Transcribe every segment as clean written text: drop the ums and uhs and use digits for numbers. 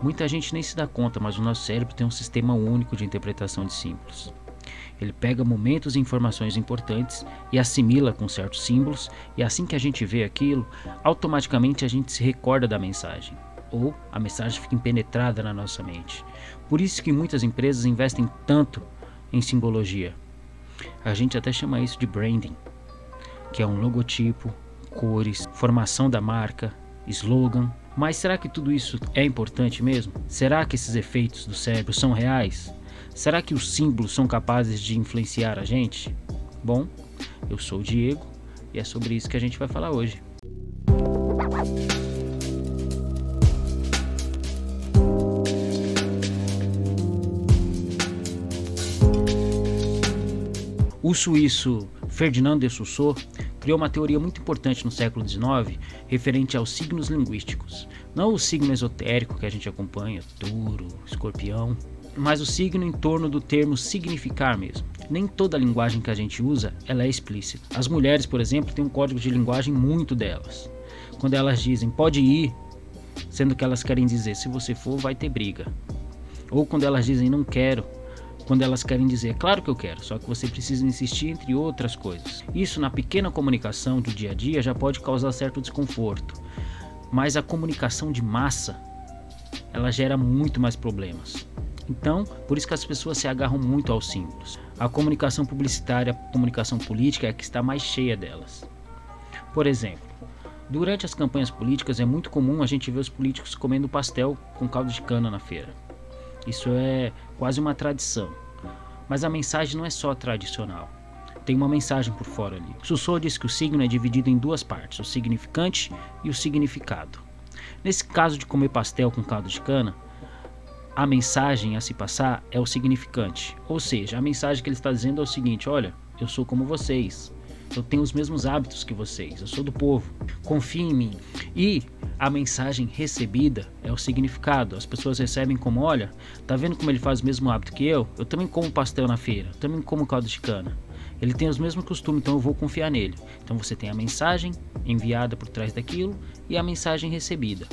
Muita gente nem se dá conta, mas o nosso cérebro tem um sistema único de interpretação de símbolos. Ele pega momentos e informações importantes e assimila com certos símbolos, e assim que a gente vê aquilo, automaticamente a gente se recorda da mensagem, ou a mensagem fica impenetrada na nossa mente. Por isso que muitas empresas investem tanto em simbologia. A gente até chama isso de branding, que é um logotipo, cores, formação da marca, slogan. Mas será que tudo isso é importante mesmo? Será que esses efeitos do cérebro são reais? Será que os símbolos são capazes de influenciar a gente? Bom, eu sou o Diego e é sobre isso que a gente vai falar hoje. O suíço Ferdinand de Saussure criou uma teoria muito importante no século XIX referente aos signos linguísticos. Não o signo esotérico que a gente acompanha, touro, escorpião, mas o signo em torno do termo significar mesmo. Nem toda a linguagem que a gente usa ela é explícita. As mulheres, por exemplo, têm um código de linguagem muito delas. Quando elas dizem pode ir, sendo que elas querem dizer se você for vai ter briga. Ou quando elas dizem não quero, quando elas querem dizer, claro que eu quero, só que você precisa insistir, entre outras coisas. Isso na pequena comunicação do dia a dia já pode causar certo desconforto, mas a comunicação de massa, ela gera muito mais problemas. Então, por isso que as pessoas se agarram muito aos símbolos. A comunicação publicitária, a comunicação política é a que está mais cheia delas. Por exemplo, durante as campanhas políticas é muito comum a gente ver os políticos comendo pastel com caldo de cana na feira. Isso é quase uma tradição. Mas a mensagem não é só tradicional. Tem uma mensagem por fora ali. Saussure diz que o signo é dividido em duas partes, o significante e o significado. Nesse caso de comer pastel com caldo de cana, a mensagem a se passar é o significante. Ou seja, a mensagem que ele está dizendo é o seguinte, olha, eu sou como vocês. Eu tenho os mesmos hábitos que vocês, eu sou do povo, confie em mim. E a mensagem recebida é o significado. As pessoas recebem como, olha, tá vendo como ele faz o mesmo hábito que eu? Eu também como pastel na feira, eu também como caldo de cana. Ele tem os mesmos costumes, então eu vou confiar nele. Então você tem a mensagem enviada por trás daquilo e a mensagem recebida.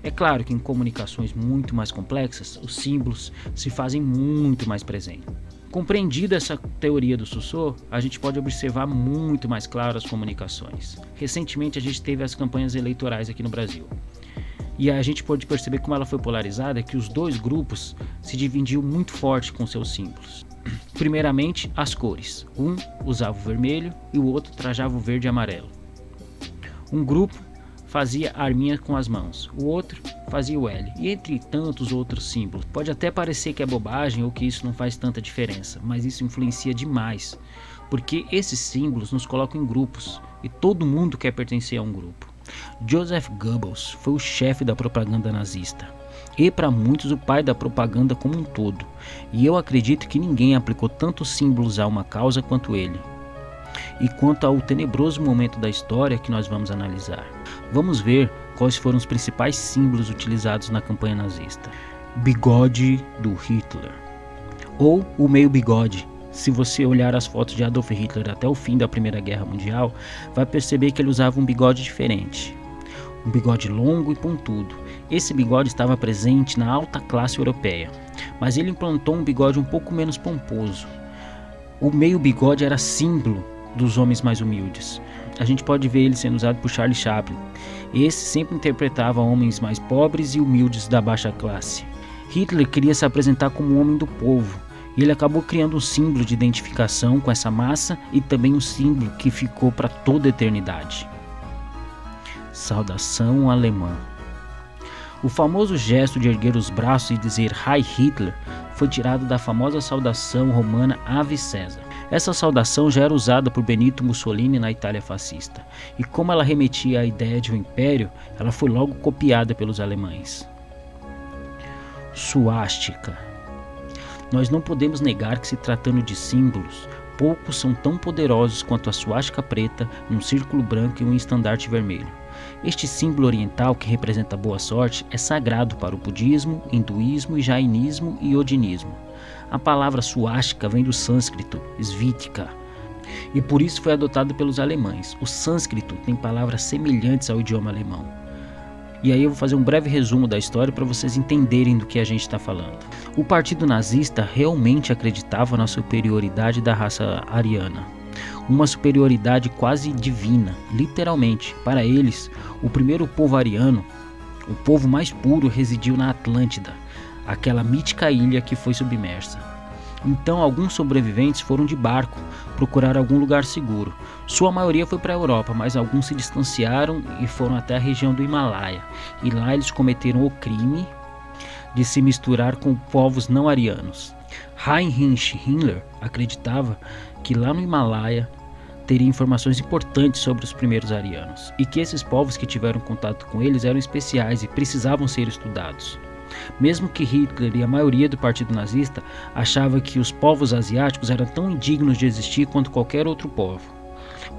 É claro que em comunicações muito mais complexas, os símbolos se fazem muito mais presentes. Compreendida essa teoria do Saussure, a gente pode observar muito mais claro as comunicações. Recentemente a gente teve as campanhas eleitorais aqui no Brasil. E a gente pode perceber como ela foi polarizada, que os dois grupos se dividiam muito forte com seus símbolos. Primeiramente, as cores. Um usava o vermelho e o outro trajava o verde e amarelo. Um grupo fazia a arminha com as mãos, o outro fazia o L, e entre tantos outros símbolos. Pode até parecer que é bobagem ou que isso não faz tanta diferença, mas isso influencia demais, porque esses símbolos nos colocam em grupos, e todo mundo quer pertencer a um grupo. Joseph Goebbels foi o chefe da propaganda nazista, e para muitos o pai da propaganda como um todo, e eu acredito que ninguém aplicou tantos símbolos a uma causa quanto ele. E quanto ao tenebroso momento da história que nós vamos analisar. Vamos ver quais foram os principais símbolos utilizados na campanha nazista. Bigode do Hitler, ou o meio bigode. Se você olhar as fotos de Adolf Hitler até o fim da Primeira Guerra Mundial, vai perceber que ele usava um bigode diferente. Um bigode longo e pontudo. Esse bigode estava presente na alta classe europeia, mas ele implantou um bigode um pouco menos pomposo. O meio bigode era símbolo dos homens mais humildes. A gente pode ver ele sendo usado por Charlie Chaplin. Esse sempre interpretava homens mais pobres e humildes da baixa classe. Hitler queria se apresentar como um homem do povo, e ele acabou criando um símbolo de identificação com essa massa e também um símbolo que ficou para toda a eternidade. Saudação alemã. O famoso gesto de erguer os braços e dizer Heil Hitler foi tirado da famosa saudação romana Ave Caesar. Essa saudação já era usada por Benito Mussolini na Itália fascista, e como ela remetia à ideia de um império, ela foi logo copiada pelos alemães. Suástica. Nós não podemos negar que, se tratando de símbolos, poucos são tão poderosos quanto a suástica preta, um círculo branco e um estandarte vermelho. Este símbolo oriental, que representa a boa sorte, é sagrado para o budismo, hinduísmo, jainismo e odinismo. A palavra suástica vem do sânscrito, svitika, e por isso foi adotado pelos alemães. O sânscrito tem palavras semelhantes ao idioma alemão. E aí eu vou fazer um breve resumo da história para vocês entenderem do que a gente está falando. O partido nazista realmente acreditava na superioridade da raça ariana. Uma superioridade quase divina, literalmente. Para eles, o primeiro povo ariano, o povo mais puro, residiu na Atlântida, aquela mítica ilha que foi submersa. Então alguns sobreviventes foram de barco procurar algum lugar seguro. Sua maioria foi para a Europa, mas alguns se distanciaram e foram até a região do Himalaia. E lá eles cometeram o crime de se misturar com povos não arianos. Heinrich Himmler acreditava que lá no Himalaia teria informações importantes sobre os primeiros arianos e que esses povos que tiveram contato com eles eram especiais e precisavam ser estudados. Mesmo que Hitler e a maioria do partido nazista achava que os povos asiáticos eram tão indignos de existir quanto qualquer outro povo.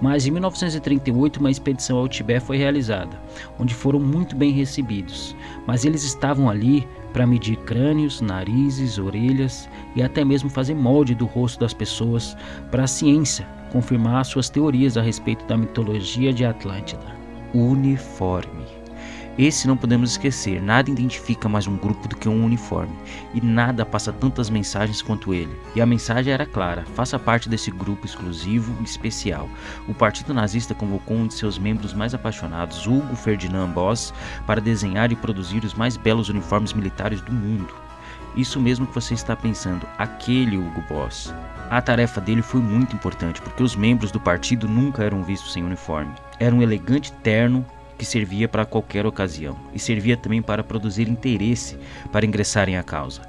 Mas em 1938 uma expedição ao Tibete foi realizada, onde foram muito bem recebidos, mas eles estavam ali para medir crânios, narizes, orelhas e até mesmo fazer molde do rosto das pessoas para a ciência confirmar suas teorias a respeito da mitologia de Atlântida. Uniforme. Esse não podemos esquecer, nada identifica mais um grupo do que um uniforme, e nada passa tantas mensagens quanto ele. E a mensagem era clara: faça parte desse grupo exclusivo e especial. O partido nazista convocou um de seus membros mais apaixonados, Hugo Ferdinand Boss, para desenhar e produzir os mais belos uniformes militares do mundo. Isso mesmo que você está pensando, aquele Hugo Boss. A tarefa dele foi muito importante, porque os membros do partido nunca eram vistos sem uniforme. Era um elegante terno que servia para qualquer ocasião, e servia também para produzir interesse para ingressarem à causa.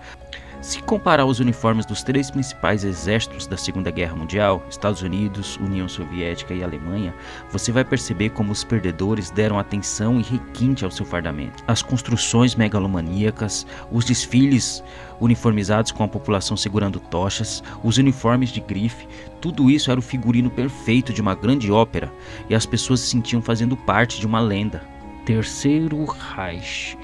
Se comparar os uniformes dos três principais exércitos da Segunda Guerra Mundial, Estados Unidos, União Soviética e Alemanha, você vai perceber como os perdedores deram atenção e requinte ao seu fardamento. As construções megalomaníacas, os desfiles uniformizados com a população segurando tochas, os uniformes de grife, tudo isso era o figurino perfeito de uma grande ópera, e as pessoas se sentiam fazendo parte de uma lenda. Terceiro Reich.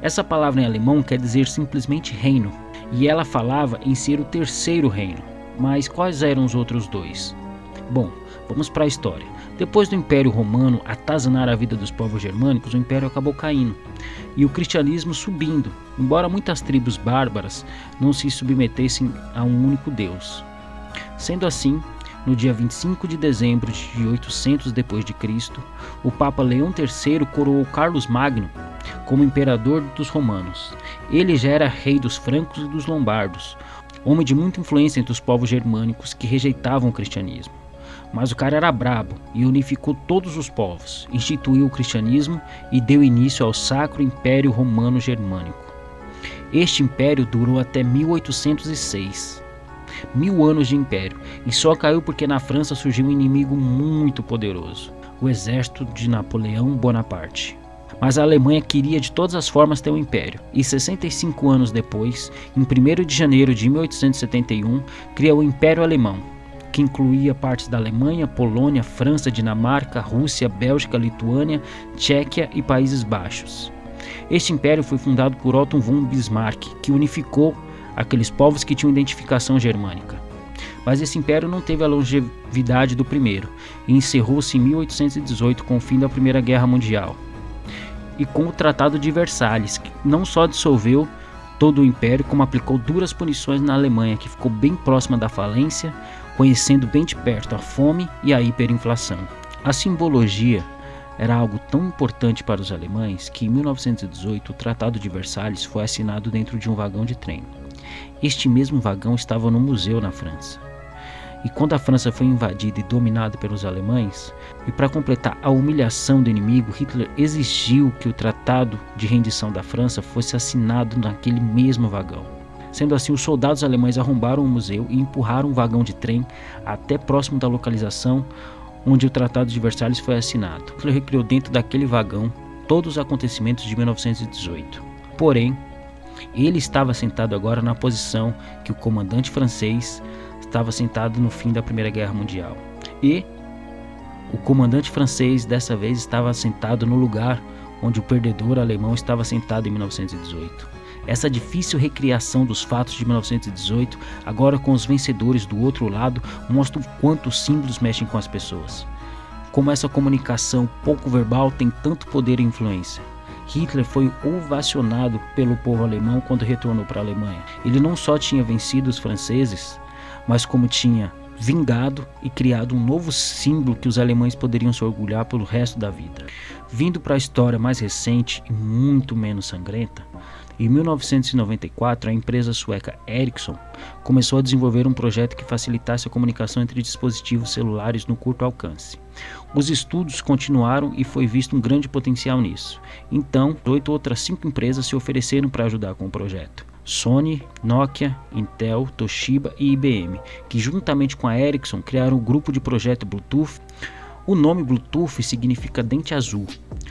Essa palavra em alemão quer dizer simplesmente reino, e ela falava em ser o terceiro reino. Mas quais eram os outros dois? Bom, vamos para a história. Depois do Império Romano atazanar a vida dos povos germânicos, o Império acabou caindo, e o cristianismo subindo, embora muitas tribos bárbaras não se submetessem a um único Deus. Sendo assim, no dia 25 de dezembro de 800 d.C., o Papa Leão III coroou Carlos Magno como imperador dos romanos. Ele já era rei dos francos e dos lombardos, homem de muita influência entre os povos germânicos que rejeitavam o cristianismo. Mas o cara era brabo e unificou todos os povos, instituiu o cristianismo e deu início ao Sacro Império Romano Germânico. Este império durou até 1806. 1000 anos de império, e só caiu porque na França surgiu um inimigo muito poderoso, o exército de Napoleão Bonaparte. Mas a Alemanha queria de todas as formas ter um império, e 65 anos depois, em 1º de janeiro de 1871, cria o Império Alemão, que incluía partes da Alemanha, Polônia, França, Dinamarca, Rússia, Bélgica, Lituânia, Tchequia e Países Baixos. Este império foi fundado por Otto von Bismarck, que unificou aqueles povos que tinham identificação germânica. Mas esse império não teve a longevidade do primeiro, e encerrou-se em 1818 com o fim da Primeira Guerra Mundial. E com o Tratado de Versalhes, que não só dissolveu todo o império, como aplicou duras punições na Alemanha, que ficou bem próxima da falência, conhecendo bem de perto a fome e a hiperinflação. A simbologia era algo tão importante para os alemães que em 1918 o Tratado de Versalhes foi assinado dentro de um vagão de trem. Este mesmo vagão estava no museu na França. E quando a França foi invadida e dominada pelos alemães, e para completar a humilhação do inimigo, Hitler exigiu que o Tratado de Rendição da França fosse assinado naquele mesmo vagão. Sendo assim, os soldados alemães arrombaram o museu e empurraram um vagão de trem até próximo da localização onde o Tratado de Versalhes foi assinado. Hitler recriou dentro daquele vagão todos os acontecimentos de 1918. Porém, ele estava sentado agora na posição que o comandante francês estava sentado no fim da Primeira Guerra Mundial. E o comandante francês dessa vez estava sentado no lugar onde o perdedor alemão estava sentado em 1918. Essa difícil recriação dos fatos de 1918, agora com os vencedores do outro lado, mostra o quanto os símbolos mexem com as pessoas. Como essa comunicação pouco verbal tem tanto poder e influência. Hitler foi ovacionado pelo povo alemão quando retornou para a Alemanha. Ele não só tinha vencido os franceses, mas como tinha vingado e criado um novo símbolo que os alemães poderiam se orgulhar pelo resto da vida. Vindo para a história mais recente e muito menos sangrenta, em 1994 a empresa sueca Ericsson começou a desenvolver um projeto que facilitasse a comunicação entre dispositivos celulares no curto alcance. Os estudos continuaram e foi visto um grande potencial nisso. Então, 5 empresas se ofereceram para ajudar com o projeto. Sony, Nokia, Intel, Toshiba e IBM, que juntamente com a Ericsson criaram o grupo de projeto Bluetooth. O nome Bluetooth significa dente azul,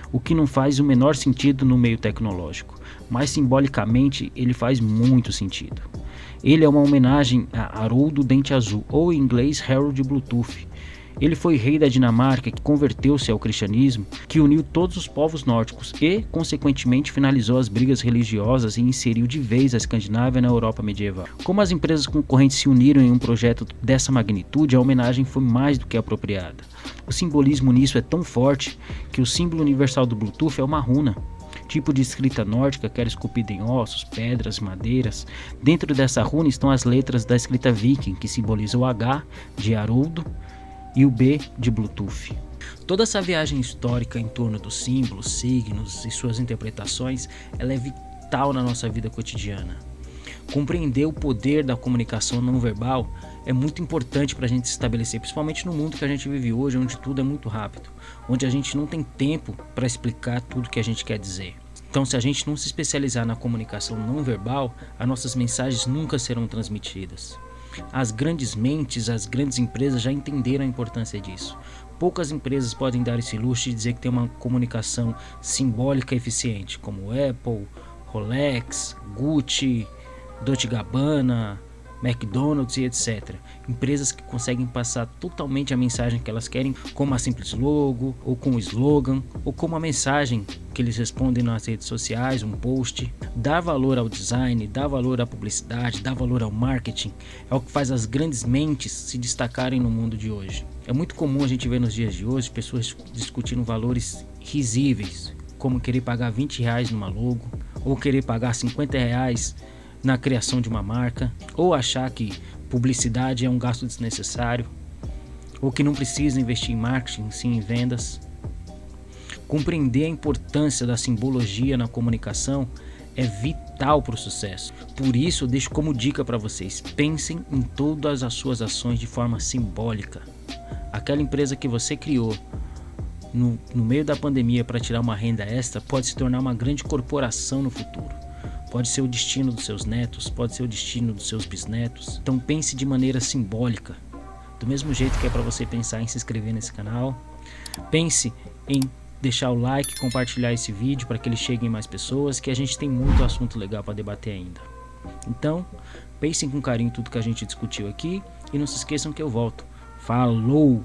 o que não faz o menor sentido no meio tecnológico, mas simbolicamente ele faz muito sentido. Ele é uma homenagem a Haroldo Dente Azul, ou em inglês Harold Bluetooth. Ele foi rei da Dinamarca, que converteu-se ao cristianismo, que uniu todos os povos nórdicos e, consequentemente, finalizou as brigas religiosas e inseriu de vez a Escandinávia na Europa medieval. Como as empresas concorrentes se uniram em um projeto dessa magnitude, a homenagem foi mais do que apropriada. O simbolismo nisso é tão forte que o símbolo universal do Bluetooth é uma runa, tipo de escrita nórdica que era esculpida em ossos, pedras, madeiras. Dentro dessa runa estão as letras da escrita viking, que simboliza o H de Haroldo e o B de Bluetooth. Toda essa viagem histórica em torno dos símbolos, signos e suas interpretações, ela é vital na nossa vida cotidiana. Compreender o poder da comunicação não verbal é muito importante para a gente se estabelecer, principalmente no mundo que a gente vive hoje, onde tudo é muito rápido, onde a gente não tem tempo para explicar tudo que a gente quer dizer. Então, se a gente não se especializar na comunicação não verbal, as nossas mensagens nunca serão transmitidas. As grandes mentes, as grandes empresas já entenderam a importância disso. Poucas empresas podem dar esse luxo de dizer que tem uma comunicação simbólica eficiente, como Apple, Rolex, Gucci, Dolce & Gabbana, McDonald's e etc. Empresas que conseguem passar totalmente a mensagem que elas querem com uma simples logo, ou com um slogan, ou com uma mensagem que eles respondem nas redes sociais, um post. Dar valor ao design, dar valor à publicidade, dar valor ao marketing é o que faz as grandes mentes se destacarem no mundo de hoje. É muito comum a gente ver nos dias de hoje pessoas discutindo valores risíveis, como querer pagar R$20 numa logo, ou querer pagar R$50 na criação de uma marca, ou achar que publicidade é um gasto desnecessário, ou que não precisa investir em marketing, sim em vendas. Compreender a importância da simbologia na comunicação é vital para o sucesso. Por isso, eu deixo como dica para vocês: pensem em todas as suas ações de forma simbólica. Aquela empresa que você criou no meio da pandemia para tirar uma renda extra pode se tornar uma grande corporação no futuro. Pode ser o destino dos seus netos, pode ser o destino dos seus bisnetos. Então pense de maneira simbólica. Do mesmo jeito que é para você pensar em se inscrever nesse canal, pense em deixar o like, compartilhar esse vídeo para que ele chegue em mais pessoas, que a gente tem muito assunto legal para debater ainda. Então, pensem com carinho em tudo que a gente discutiu aqui e não se esqueçam que eu volto. Falou!